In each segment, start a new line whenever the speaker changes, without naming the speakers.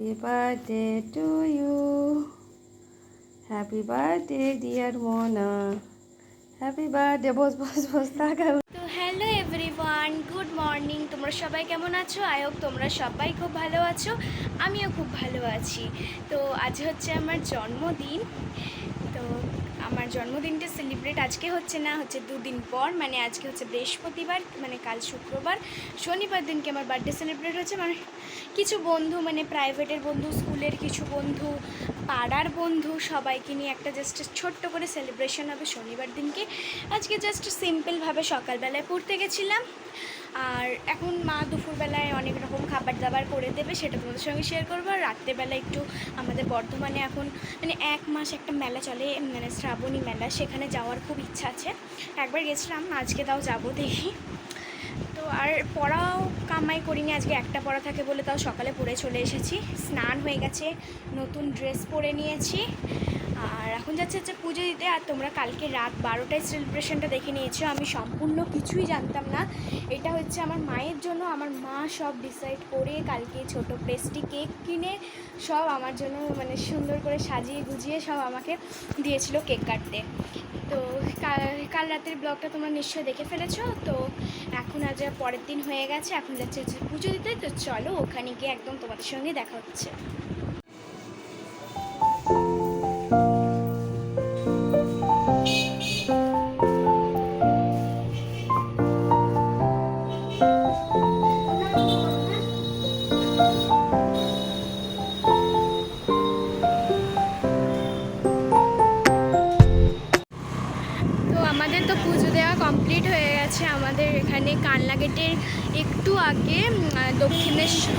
Happy birthday to you. Happy birthday, dear Mona. Happy birthday. বস তাকাও।
তো hello everyone, good morning. তোমরা সবাই কেমন আছো? আই হোপ তোমরা সবাই খুব ভালো আছো, আমিও খুব ভালো আছি। তো আজ হচ্ছে আমার জন্মদিন। তো আমার জন্মদিনটা সেলিব্রেট আজকে হচ্ছে না, হচ্ছে দুদিন পর, মানে আজকে হচ্ছে বৃহস্পতিবার, মানে কাল শুক্রবার। শনিবার দিনকে আমার বার্থডে সেলিব্রেট হচ্ছে, মানে কিছু বন্ধু, মানে প্রাইভেটের বন্ধু, স্কুলের কিছু বন্ধু, পাড়ার বন্ধু, সবাইকে নিয়ে একটা জাস্ট ছোট্ট করে সেলিব্রেশন হবে শনিবার দিনকে। আজকে জাস্ট সিম্পলভাবে সকালবেলায় পড়তে গেছিলাম, আর এখন মা দুপুরবেলায় অনেক রকম খাবার দাবার করে দেবে, সেটা তোমাদের সঙ্গে শেয়ার করবো। আর রাত্রেবেলা একটু আমাদের বর্ধমানে এখন মানে 1 মাস একটা মেলা চলে, মানে শ্রাবণী মেলা, সেখানে যাওয়ার খুব ইচ্ছা আছে। একবার গেছিলাম, আজকে তাও যাবো দেখি। তো আর পড়াও কামাই করিনি, আজকে একটা পড়া থাকে বলে তাও সকালে পড়ে চলে এসেছি। স্নান হয়ে গেছে, নতুন ড্রেস পরে নিয়েছি, আর এখন যাচ্ছে পুজো দিতে। আর তোমরা কালকে রাত 12টায় সেলিব্রেশনটা দেখে নিয়েছো, আমি সম্পূর্ণ কিছুই জানতাম না। এটা হচ্ছে আমার মায়ের জন্য, আমার মা সব ডিসাইড করে কালকে ছোট পেস্ট্রি কেক কিনে সব আমার জন্য মানে সুন্দর করে সাজিয়ে গুজিয়ে সব আমাকে দিয়েছিল কেক কাটতে। তো কাল রাতের ব্লগটা তোমরা নিশ্চয়ই দেখে ফেলেছো। তো এখন আজ পরের দিন হয়ে গেছে, এখন যাচ্ছে পুজো দিতে। তো চলো ওখানে গিয়ে একদম তোমাদের সঙ্গে দেখা হচ্ছে। আমাদের তো পুজো দেওয়া কমপ্লিট হয়ে গেছে। আমাদের এখানে কানলা গেটের একটু আগে দক্ষিণেশ্বর,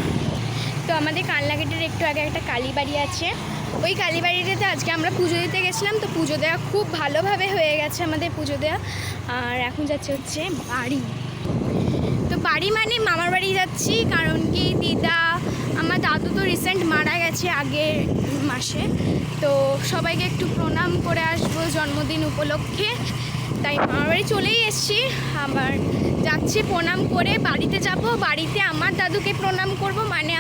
তো আমাদের কানলা গেটের একটু আগে একটা কালীবাড়ি আছে, ওই কালীবাড়িটাতে আজকে আমরা পুজো দিতে গেছিলাম। তো পুজো দেওয়া খুব ভালোভাবে হয়ে গেছে আমাদের পুজো দেওয়া। আর এখন যাচ্ছে হচ্ছে বাড়ি। তো বাড়ি মানে মামার বাড়ি যাচ্ছি, কারণ কি দিদা, আমার দাদু তো রিসেন্ট মারা গেছে আগের মাসে। তো সবাইকে একটু প্রণাম করে আসবো জন্মদিন উপলক্ষে, তাই মামার বাড়ি চলেই এসেছি। আবার যাচ্ছি প্রণাম করে বাড়িতে যাব, বাড়িতে আমার দাদুকে প্রণাম করব। মানে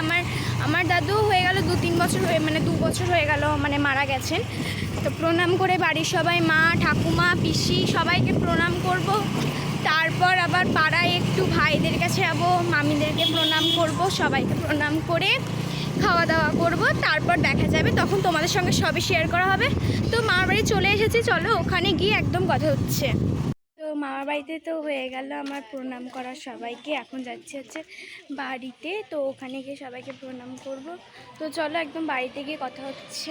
আমার দাদু হয়ে গেল 2-3 বছর হয়ে, মানে 2 বছর হয়ে গেল মানে মারা গেছেন। তো প্রণাম করে বাড়ির সবাই, মা, ঠাকুমা, পিসি সবাইকে প্রণাম করব। তারপর আবার পাড়ায় একটু ভাইদের কাছে যাবো, মামিদেরকে প্রণাম করব, সবাইকে প্রণাম করে খাওয়া দাওয়া করব। তারপর দেখা যাবে, তখন তোমাদের সঙ্গে সবই শেয়ার করা হবে। তো মামার বাড়ি চলে এসেছি, চলো ওখানে গিয়ে একদম কথা হচ্ছে। তো মামার বাড়িতে তো হয়ে গেল আমার প্রণাম করা সবাইকে, এখন যাচ্ছে হচ্ছে বাড়িতে। তো ওখানে গিয়ে সবাইকে প্রণাম করব। তো চলো একদম বাড়িতে গিয়ে কথা হচ্ছে।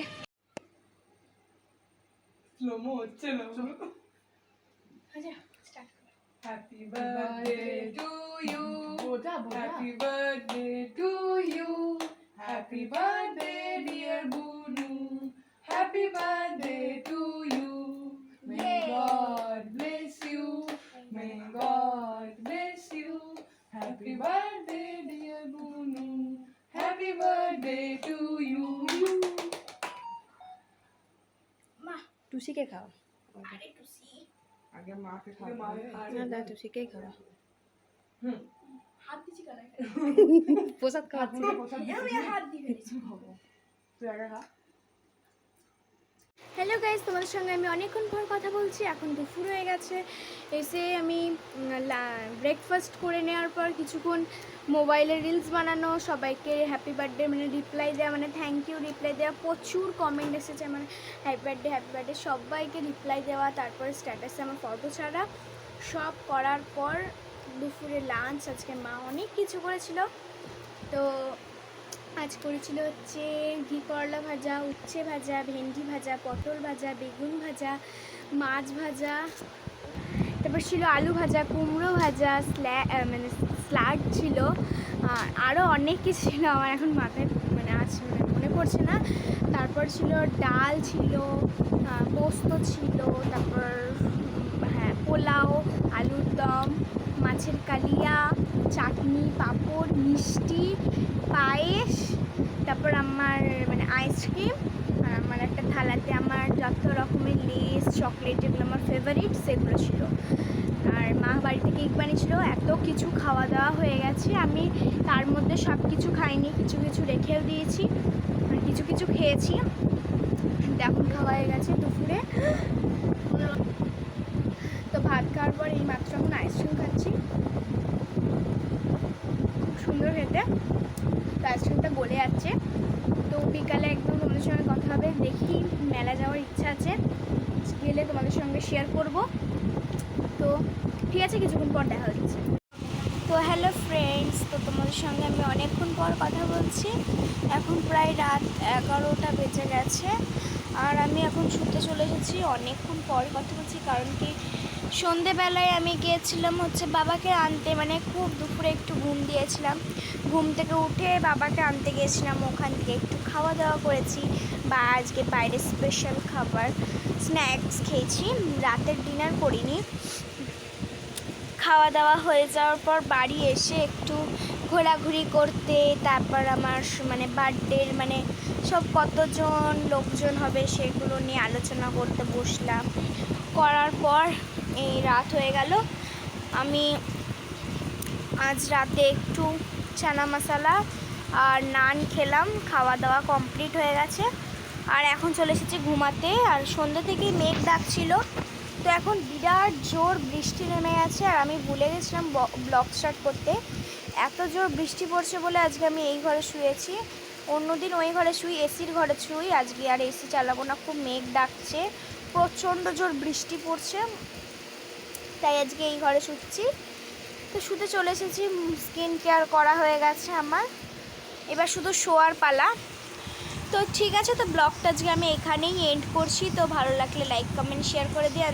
Happy birthday to you. Happy birthday to you. Happy birthday dear Bunu. Happy birthday to you. May God bless you. May God bless you. Happy birthday dear Bunu. Happy birthday to you.
টুসিকে খাও।
আগে মাকে খাও।
না না, টুসিকেই খাও।
হাত দিছি কারা?
প্রসাদ খাওয়াচ্ছি।
আমি হাত দিয়ে ফেলেছি। তুই আগে খা।
হ্যালো গাইজ, তোমাদের সঙ্গে আমি অনেকক্ষণ পর কথা বলছি। এখন দুপুর হয়ে গেছে, এসে আমি ব্রেকফাস্ট করে নেওয়ার পর কিছুক্ষণ মোবাইলে রিলস বানানো, সবাইকে হ্যাপি বার্থডে মানে রিপ্লাই দেওয়া, মানে থ্যাংক ইউ রিপ্লাই দেওয়া, প্রচুর কমেন্ট এসেছে মানে হ্যাপি বার্থডে সবাইকে রিপ্লাই দেওয়া, তারপরে স্ট্যাটাসে আমার ফটো ছাড়া, সব করার পর দুপুরে লাঞ্চ। আজকে মা অনেক কিছু করেছিল। তো আজ করেছিল হচ্ছে ঘি করলা ভাজা, উচ্ছে ভাজা, ভেন্ডি ভাজা, পটল ভাজা, বেগুন ভাজা, মাছ ভাজা, তারপর ছিল আলু ভাজা, কুমড়ো ভাজা, মানে স্যালাড ছিল, আরও অনেক কিছু ছিল, আমার এখন মাথায় মানে মনে পড়ছে না। তারপর ছিল ডাল ছিল, পোস্ত ছিল, তারপর হ্যাঁ পোলাও, আলুর দম, মাছের কালিয়া, চাটনি, পাঁপড়, মিষ্টি, পায়েস, তারপর আমার মানে আইসক্রিম, আর আমার একটা থালাতে আমার যত রকমের লেস, চকলেট, যেগুলো আমার ফেভারিট সেগুলো ছিল। আর মা বাড়িতে কেক বানিয়েছিল। এত কিছু খাওয়া দাওয়া হয়ে গেছে, আমি তার মধ্যে সব কিছু খাইনি, কিছু কিছু রেখেও দিয়েছি। খেয়েছি, এখন খাওয়া হয়ে গেছে দুপুরে। তো ভাত খাওয়ার পর এই মাত্র এখন আইসক্রিম খাচ্ছি, খুব সুন্দর খেতে। তো আইসক্রিমটা গলে যাচ্ছে। তো বিকালে একদম তোমাদের সঙ্গে কথা হবে, দেখি মেলা যাওয়ার ইচ্ছা আছে, গেলে তোমাদের সঙ্গে শেয়ার করব। তো ঠিক আছে, কিছুক্ষণ পর দেখা হচ্ছে। তো হ্যালো ফ্রেন্ডস, তো তোমাদের সঙ্গে আমি অনেকক্ষণ পর কথা বলছি। এখন প্রায় রাত 11টা বেজে গেছে, আর আমি এখন শুতে চলে এসেছি। অনেকক্ষণ পর কথা বলছি, কারণ কি সন্ধেবেলায় আমি গিয়েছিলাম হচ্ছে বাবাকে আনতে, মানে খুব দুপুরে একটু ঘুম দিয়েছিলাম। ঘুম থেকে উঠে বাবাকে আনতে গিয়েছিলাম, ওখান থেকে একটু খাওয়া দাওয়া করেছি, বা আজকে বাইরে স্পেশাল খাবার স্ন্যাক্স খেয়েছি, রাতের ডিনার করিনি। খাওয়া দাওয়া হয়ে যাওয়ার পর বাড়ি এসে একটু ঘোরাঘুরি করতে, তারপর আমার মানে বার্থডের মানে সব কতজন লোকজন হবে সেগুলো নিয়ে আলোচনা করতে বসলাম। করার পর এই রাত হয়ে গেল। আমি আজ রাতে একটু চানা মশলা আর নান খেলাম, খাওয়া দাওয়া কমপ্লিট হয়ে গেছে। আর এখন চলে এসেছি ঘুমাতে। আর সন্ধ্যা থেকেই মেঘ ডাকছিল, তো এখন বিরাট জোর বৃষ্টি নেমে গেছে। আর আমি ভুলে গেছিলাম ব্লগ স্টার্ট করতে, এত জোর বৃষ্টি পড়ছে বলে আজকে আমি এই ঘরে শুয়েছি। অন্যদিন ওই ঘরে শুই, এসির ঘরে শুই, আজকে আর এসি চালাবো না। খুব মেঘ ডাকছে, প্রচণ্ড জোর বৃষ্টি পড়ছে, তাই আজকে এই ঘরে শুচ্ছি। তো শুতে চলে এসেছি, স্কিন কেয়ার করা হয়ে গেছে আমার, এবার শুধু শোয়ার পালা। তো ঠিক আছে, তো ব্লগটা আজকে আমি এখানেই এন্ড করছি। তো ভালো লাগলে লাইক কমেন্ট শেয়ার করে দিই।